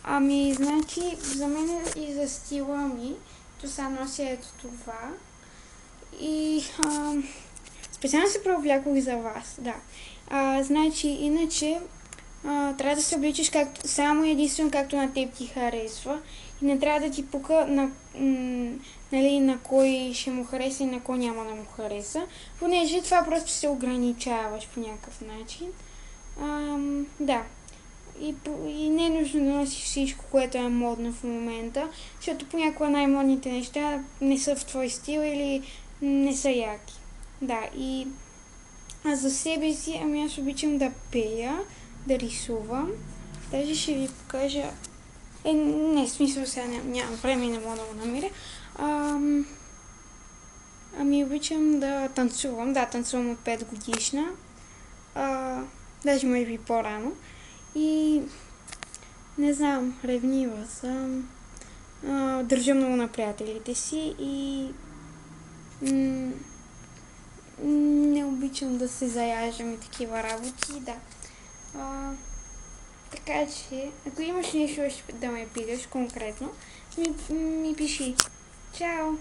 Ами, значи, за мен и за стила ми, то сега нося ето това. И специално се преоблякох за вас, да. Значи, иначе, трябва да се обличаш само единствено както на теб ти харесва. И не трябва да ти пука нали, на кой ще му хареса и на кой няма да му хареса. Понеже това просто се ограничаваш по някакъв начин. Да. И не е нужно да носиш всичко, което е модно в момента, защото понякога най-модните неща не са в твой стил или не са яки. Да, и за себе си, ами аз обичам да пея, да рисувам. Даже ще ви покажа. Не, в смисъл сега нямам време и не мога да го намеря. Ами обичам да танцувам. Да, танцувам от 5 годишна. Даже ме би по-рано. И не знам, ревнива съм. Държа много на приятелите си и не обичам да се заяждам и такива работи, да. Така че, ако имаш нещо да ме питаш конкретно, ми пиши. Чао!